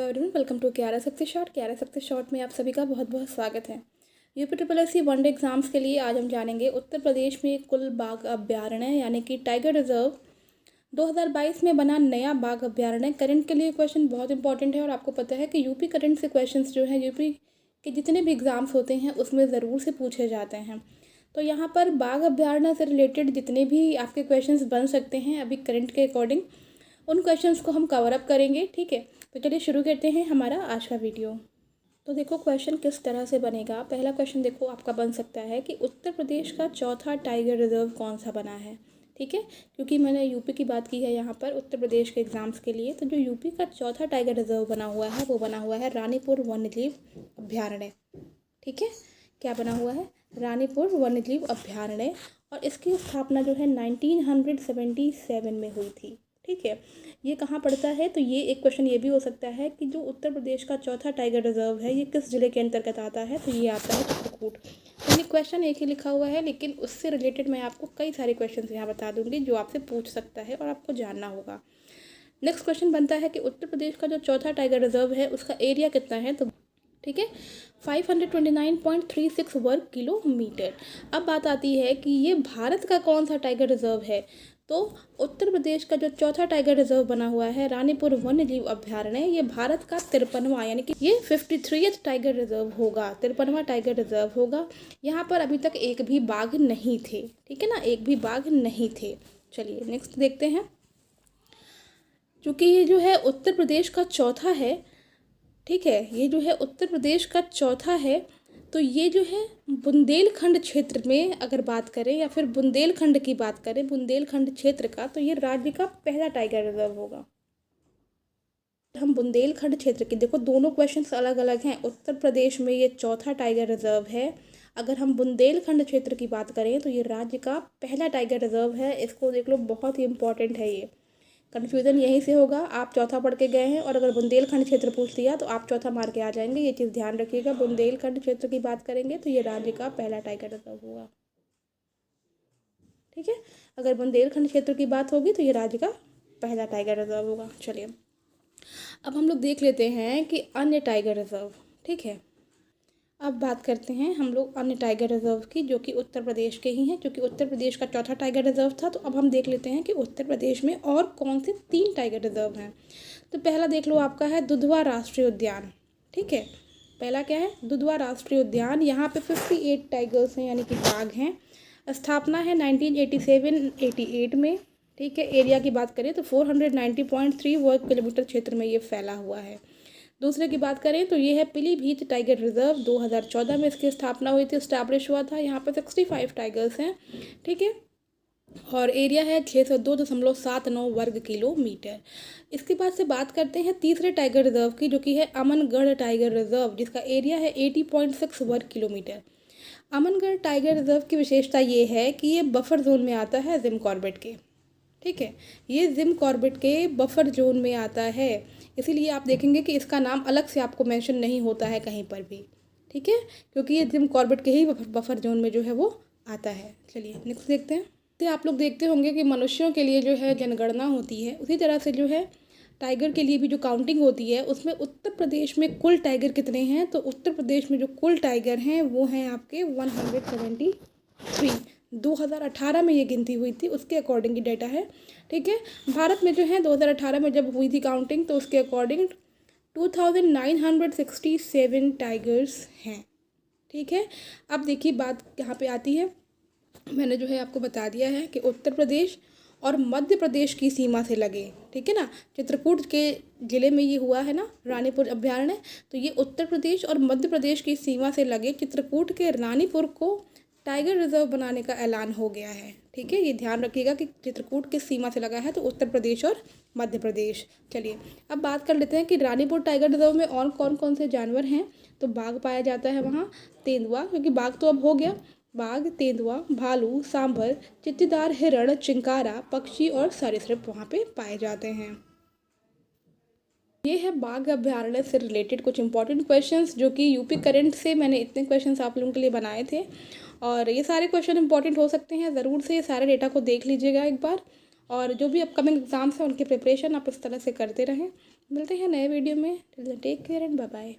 Everyone, welcome to Kyara success short. Kyara success short में आप सभी का बहुत बहुत स्वागत है। UP triple S C one day exams के लिए आज हम जानेंगे उत्तर प्रदेश में कुल बाघ अभ्यारण्य यानी कि टाइगर रिजर्व 2022 में बना नया बाघ अभ्यारण्य। करंट के लिए क्वेश्चन बहुत इंपॉर्टेंट है और आपको पता है कि यूपी करंट से क्वेश्चन जो हैं यूपी के जितने भी एग्ज़ाम्स होते हैं उसमें ज़रूर से पूछे जाते हैं। तो यहाँ पर बाघ अभ्यारण्य से रिलेटेड जितने भी आपके क्वेश्चंस बन सकते हैं अभी करंट के अकॉर्डिंग, उन क्वेश्चंस को हम कवर अप करेंगे। ठीक है, तो चलिए शुरू करते हैं हमारा आज का वीडियो। तो देखो क्वेश्चन किस तरह से बनेगा। पहला क्वेश्चन देखो आपका बन सकता है कि उत्तर प्रदेश का चौथा टाइगर रिजर्व कौन सा बना है। ठीक है, क्योंकि मैंने यूपी की बात की है यहाँ पर उत्तर प्रदेश के एग्ज़ाम्स के लिए। तो जो यूपी का चौथा टाइगर रिजर्व बना हुआ है वो बना हुआ है रानीपुर वन्यजीव अभ्यारण्य। ठीक है, क्या बना हुआ है? रानीपुर वन्यजीव अभ्यारण्य। और इसकी स्थापना जो है 1977 में हुई थी। ठीक है, ये कहाँ पड़ता है? तो ये एक क्वेश्चन ये भी हो सकता है कि जो उत्तर प्रदेश का चौथा टाइगर रिजर्व है ये किस जिले के अंतर्गत आता है। तो ये आता है चित्रकूट। तो ये क्वेश्चन एक ही लिखा हुआ है, लेकिन उससे रिलेटेड मैं आपको कई सारे क्वेश्चन यहाँ बता दूंगी जो आपसे पूछ सकता है और आपको जानना होगा। नेक्स्ट क्वेश्चन बनता है कि उत्तर प्रदेश का जो चौथा टाइगर रिजर्व है उसका एरिया कितना है। तो ठीक है, 529.36 वर्ग किलोमीटर। अब बात आती है कि ये भारत का कौन सा टाइगर रिजर्व है। तो उत्तर प्रदेश का जो चौथा टाइगर रिजर्व बना हुआ है रानीपुर वन्यजीव अभ्यारण्य, ये भारत का 53वां यानी कि ये 53th टाइगर रिजर्व होगा, 53वां टाइगर रिजर्व होगा। यहाँ पर अभी तक एक भी बाघ नहीं थे। ठीक है ना, एक भी बाघ नहीं थे। चलिए नेक्स्ट देखते हैं। चूँकि ये जो है उत्तर प्रदेश का चौथा है, ठीक है, ये जो है उत्तर प्रदेश का चौथा है, तो ये जो है बुंदेलखंड क्षेत्र में अगर बात करें या फिर बुंदेलखंड की बात करें, बुंदेलखंड क्षेत्र का, तो ये राज्य का पहला टाइगर रिजर्व होगा। हम बुंदेलखंड क्षेत्र की, देखो दोनों क्वेश्चंस अलग अलग हैं। उत्तर प्रदेश में ये चौथा टाइगर रिजर्व है। अगर हम बुंदेलखंड क्षेत्र की बात करें तो ये राज्य का पहला टाइगर रिजर्व है। इसको देख लो, बहुत ही इंपॉर्टेंट है ये। कन्फ्यूज़न यहीं से होगा, आप चौथा पढ़ के गए हैं और अगर बुंदेलखंड क्षेत्र पूछ लिया तो आप चौथा मार के आ जाएंगे। ये चीज़ ध्यान रखिएगा। बुंदेलखंड क्षेत्र की बात करेंगे तो ये राज्य का पहला टाइगर रिजर्व होगा। ठीक है, अगर बुंदेलखंड क्षेत्र की बात होगी तो ये राज्य का पहला टाइगर रिजर्व होगा। चलिए अब हम लोग देख लेते हैं कि अन्य टाइगर रिजर्व। ठीक है, अब बात करते हैं हम लोग अन्य टाइगर रिजर्व की जो कि उत्तर प्रदेश के ही हैं। क्योंकि उत्तर प्रदेश का चौथा टाइगर रिजर्व था, तो अब हम देख लेते हैं कि उत्तर प्रदेश में और कौन से 3 टाइगर रिजर्व हैं। तो पहला देख लो आपका है दुधवा राष्ट्रीय उद्यान। ठीक है, पहला क्या है? दुधवा राष्ट्रीय उद्यान। यहाँ पे 58 टाइगर्स हैं यानी कि बाघ हैं। स्थापना है 1987-88 में। ठीक है, एरिया की बात करें तो 490.3 वर्ग किलोमीटर क्षेत्र में ये फैला हुआ है। दूसरे की बात करें तो ये है पीलीभीत टाइगर रिजर्व। 2014 में इसकी स्थापना हुई थी, इस्टेब्लिश हुआ था। यहाँ पर 65 टाइगर्स हैं। ठीक है, और एरिया है 602.79 वर्ग किलोमीटर। इसके बाद से बात करते हैं तीसरे टाइगर रिजर्व की जो कि है अमनगढ़ टाइगर रिजर्व, जिसका एरिया है 80.6 वर्ग किलोमीटर। अमनगढ़ टाइगर रिजर्व की विशेषता ये है कि ये बफर जोन में आता है जिम कॉर्बेट के। ठीक है, ये जिम कॉर्बेट के बफर जोन में आता है, इसीलिए आप देखेंगे कि इसका नाम अलग से आपको मेंशन नहीं होता है कहीं पर भी। ठीक है, क्योंकि ये जिम कॉर्बेट के ही बफर जोन में जो है वो आता है। चलिए नेक्स्ट देखते हैं। तो आप लोग देखते होंगे कि मनुष्यों के लिए जो है जनगणना होती है, उसी तरह से जो है टाइगर के लिए भी जो काउंटिंग होती है उसमें उत्तर प्रदेश में कुल टाइगर कितने हैं। तो उत्तर प्रदेश में जो कुल टाइगर हैं वो हैं आपके 173। 2018 में ये गिनती हुई थी, उसके अकॉर्डिंग ये डेटा है। ठीक है, भारत में जो है 2018 में जब हुई थी काउंटिंग तो उसके अकॉर्डिंग 2967 टाइगर्स हैं। ठीक है, अब देखिए बात यहाँ पे आती है, मैंने जो है आपको बता दिया है कि उत्तर प्रदेश और मध्य प्रदेश की सीमा से लगे। ठीक है ना, चित्रकूट के ज़िले में ये हुआ है ना रानीपुर अभ्यारण्य, तो ये उत्तर प्रदेश और मध्य प्रदेश की सीमा से लगे चित्रकूट के रानीपुर को टाइगर रिजर्व बनाने का ऐलान हो गया है। ठीक है, ये ध्यान रखिएगा कि चित्रकूट किस सीमा से लगा है, तो उत्तर प्रदेश और मध्य प्रदेश। चलिए अब बात कर लेते हैं कि रानीपुर टाइगर रिजर्व में और कौन कौन से जानवर हैं। तो बाघ पाया जाता है वहाँ, तेंदुआ, क्योंकि बाघ तो अब हो गया, बाघ, तेंदुआ, भालू, सांभर, चित्तीदार हिरण, चिंकारा, पक्षी और सरीसृप वहाँ पे पाए जाते हैं। ये है बाघ अभ्यारण्य से रिलेटेड कुछ इंपॉर्टेंट क्वेश्चंस जो कि यूपी करंट से मैंने इतने क्वेश्चंस आप लोगों के लिए बनाए थे और ये सारे क्वेश्चन इंपॉर्टेंट हो सकते हैं। ज़रूर से ये सारे डेटा को देख लीजिएगा एक बार, और जो भी अपकमिंग एग्ज़ाम्स हैं उनकी प्रिपरेशन आप इस तरह से करते रहें। मिलते हैं नए वीडियो में। Take care and bye bye.